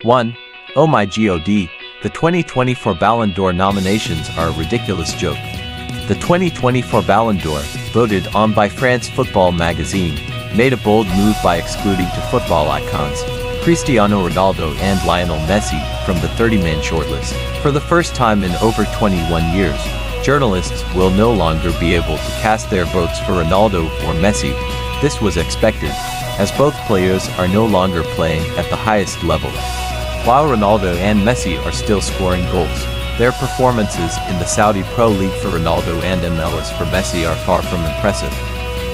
1. Oh my god, the 2024 Ballon d'Or nominations are a ridiculous joke. The 2024 Ballon d'Or, voted on by France Football magazine, made a bold move by excluding two football icons, Cristiano Ronaldo and Lionel Messi, from the 30-man shortlist. For the first time in over 21 years, journalists will no longer be able to cast their votes for Ronaldo or Messi. This was expected, as both players are no longer playing at the highest level. While Ronaldo and Messi are still scoring goals, their performances in the Saudi Pro League for Ronaldo and MLS for Messi are far from impressive.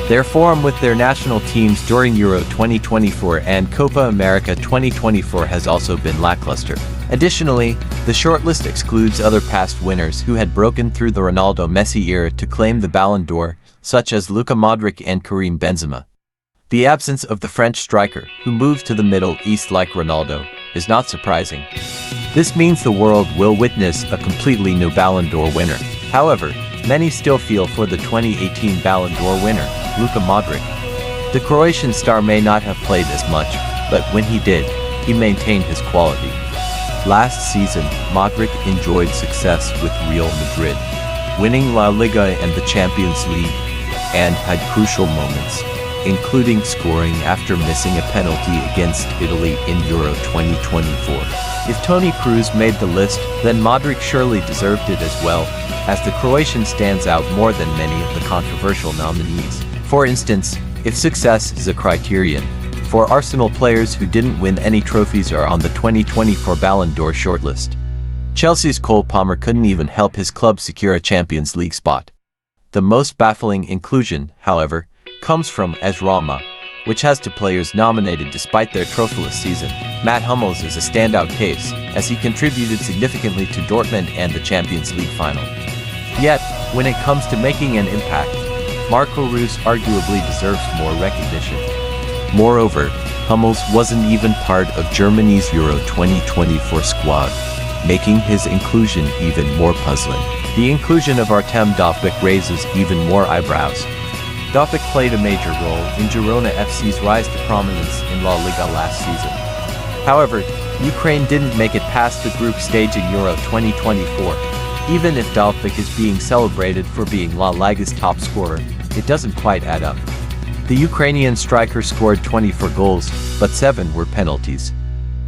Their form with their national teams during Euro 2024 and Copa America 2024 has also been lackluster. Additionally, the shortlist excludes other past winners who had broken through the Ronaldo-Messi era to claim the Ballon d'Or, such as Luka Modric and Karim Benzema. The absence of the French striker, who moves to the Middle East like Ronaldo, is not surprising. This means the world will witness a completely new Ballon d'Or winner. However, many still feel for the 2018 Ballon d'Or winner, Luka Modric. The Croatian star may not have played as much, but when he did, he maintained his quality. Last season, Modric enjoyed success with Real Madrid, winning La Liga and the Champions League, and had crucial moments, including scoring after missing a penalty against Italy in Euro 2024. If Toni Kroos made the list, then Modric surely deserved it as well, as the Croatian stands out more than many of the controversial nominees. For instance, if success is a criterion, for Arsenal players who didn't win any trophies are on the 2024 Ballon d'Or shortlist. Chelsea's Cole Palmer couldn't even help his club secure a Champions League spot. The most baffling inclusion, however, comes from AS Roma, which has two players nominated despite their trophyless season. Mats Hummels is a standout case, as he contributed significantly to Dortmund and the Champions League final. Yet, when it comes to making an impact, Marco Reus arguably deserves more recognition. Moreover, Hummels wasn't even part of Germany's Euro 2024 squad, making his inclusion even more puzzling. The inclusion of Artem Dovbyk raises even more eyebrows. Dovbyk played a major role in Girona FC's rise to prominence in La Liga last season. However, Ukraine didn't make it past the group stage in Euro 2024. Even if Dovbyk is being celebrated for being La Liga's top scorer, it doesn't quite add up. The Ukrainian striker scored 24 goals, but 7 were penalties.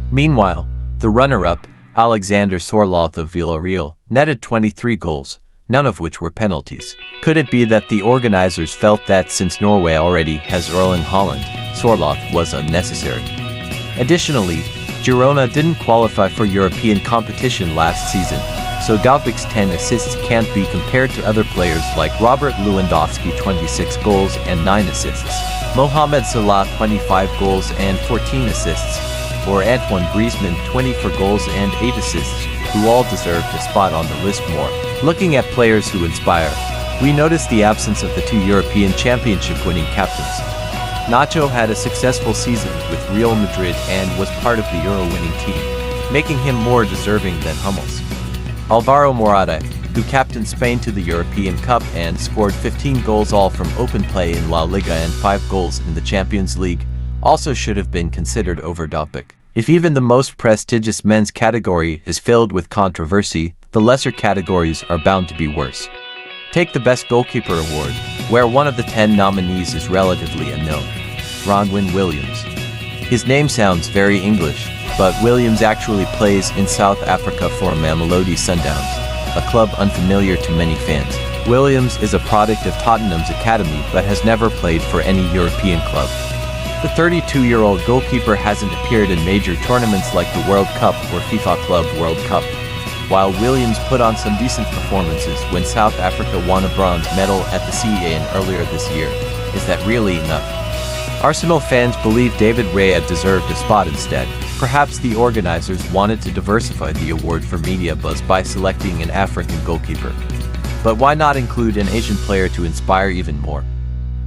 Meanwhile, the runner-up, Alexander Sorloth of Villarreal, netted 23 goals, none of which were penalties. Could it be that the organizers felt that since Norway already has Erling Haaland, Sorloth was unnecessary? Additionally, Girona didn't qualify for European competition last season, so Dovbyk's 10 assists can't be compared to other players like Robert Lewandowski 26 goals and 9 assists, Mohamed Salah 25 goals and 14 assists, or Antoine Griezmann 24 goals and 8 assists, who all deserved a spot on the list more. Looking at players who inspire, we notice the absence of the two European Championship winning captains. Nacho had a successful season with Real Madrid and was part of the Euro winning team, making him more deserving than Hummels. Alvaro Morata, who captained Spain to the European Cup and scored 15 goals all from open play in La Liga and 5 goals in the Champions League, also should have been considered over Dovbyk. If even the most prestigious men's category is filled with controversy, the lesser categories are bound to be worse. Take the Best Goalkeeper award, where one of the 10 nominees is relatively unknown, Ronwen Williams. His name sounds very English, but Williams actually plays in South Africa for Mamelodi Sundowns, a club unfamiliar to many fans. Williams is a product of Tottenham's academy but has never played for any European club. The 32-year-old goalkeeper hasn't appeared in major tournaments like the World Cup or FIFA Club World Cup. While Williams put on some decent performances when South Africa won a bronze medal at the CAN earlier this year, is that really enough? Arsenal fans believe David Raya deserved a spot instead. Perhaps the organizers wanted to diversify the award for media buzz by selecting an African goalkeeper. But why not include an Asian player to inspire even more?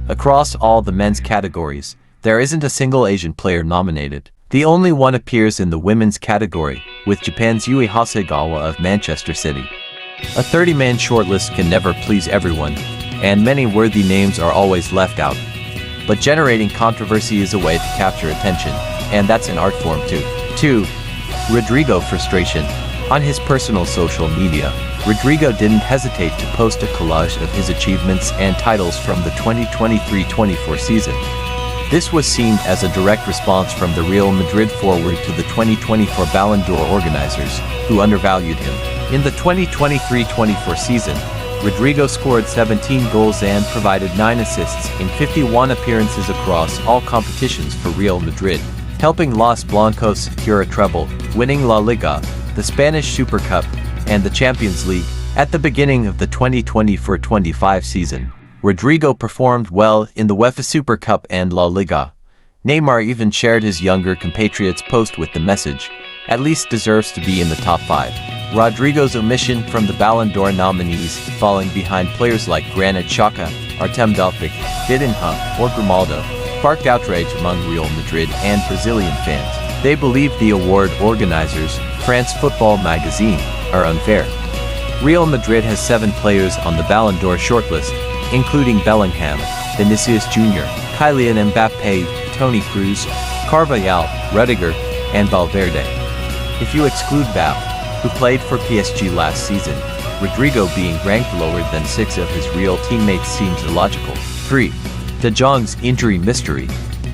Across all the men's categories, there isn't a single Asian player nominated. The only one appears in the women's category, with Japan's Yui Hasegawa of Manchester City. A 30-man shortlist can never please everyone, and many worthy names are always left out. But generating controversy is a way to capture attention, and that's an art form too. 2. Rodrygo frustration. On his personal social media, Rodrygo didn't hesitate to post a collage of his achievements and titles from the 2023-24 season. This was seen as a direct response from the Real Madrid forward to the 2024 Ballon d'Or organizers, who undervalued him. In the 2023-24 season, Rodrygo scored 17 goals and provided 9 assists in 51 appearances across all competitions for Real Madrid, helping Los Blancos secure a treble, winning La Liga, the Spanish Super Cup, and the Champions League. At the beginning of the 2024-25 season, Rodrygo performed well in the UEFA Super Cup and La Liga. Neymar even shared his younger compatriot's post with the message, "At least deserves to be in the top 5. Rodrygo's omission from the Ballon d'Or nominees, falling behind players like Granit Xhaka, Artem Dovbyk, Didinha, or Grimaldo, sparked outrage among Real Madrid and Brazilian fans. They believe the award organizers, France Football magazine, are unfair. Real Madrid has 7 players on the Ballon d'Or shortlist, including Bellingham, Vinicius Jr., Kylian Mbappé, Toni Kroos, Carvajal, Rodrygo, and Valverde. If you exclude Bale, who played for PSG last season, Rodrygo being ranked lower than 6 of his real teammates seems illogical. 3. De Jong's injury mystery.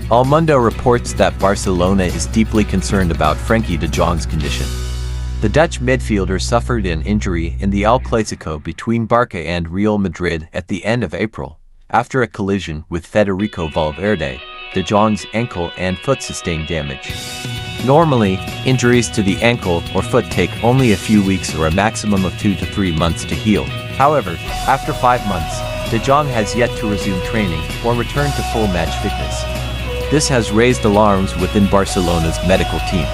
El Mundo reports that Barcelona is deeply concerned about Frenkie de Jong's condition. The Dutch midfielder suffered an injury in the El Clásico between Barca and Real Madrid at the end of April, after a collision with Federico Valverde. De Jong's ankle and foot sustained damage. Normally, injuries to the ankle or foot take only a few weeks or a maximum of 2 to 3 months to heal. However, after 5 months, De Jong has yet to resume training or return to full match fitness. This has raised alarms within Barcelona's medical team.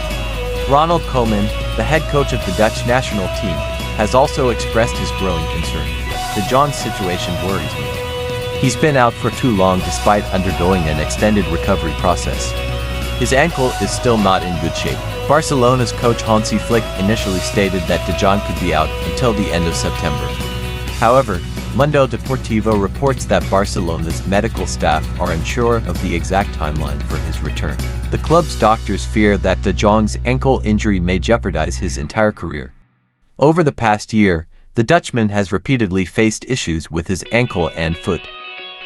Ronald Koeman, the head coach of the Dutch national team, has also expressed his growing concern. De Jong's situation worries me. He's been out for too long despite undergoing an extended recovery process. His ankle is still not in good shape. Barcelona's coach Hansi Flick initially stated that De Jong could be out until the end of September. However, Mundo Deportivo reports that Barcelona's medical staff are unsure of the exact timeline for his return. The club's doctors fear that De Jong's ankle injury may jeopardize his entire career. Over the past year, the Dutchman has repeatedly faced issues with his ankle and foot.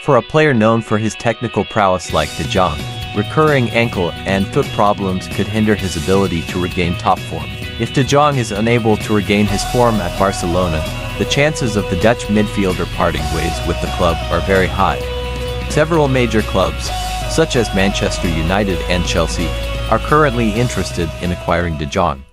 For a player known for his technical prowess like De Jong, recurring ankle and foot problems could hinder his ability to regain top form. If De Jong is unable to regain his form at Barcelona, the chances of the Dutch midfielder parting ways with the club are very high. Several major clubs, such as Manchester United and Chelsea, are currently interested in acquiring De Jong.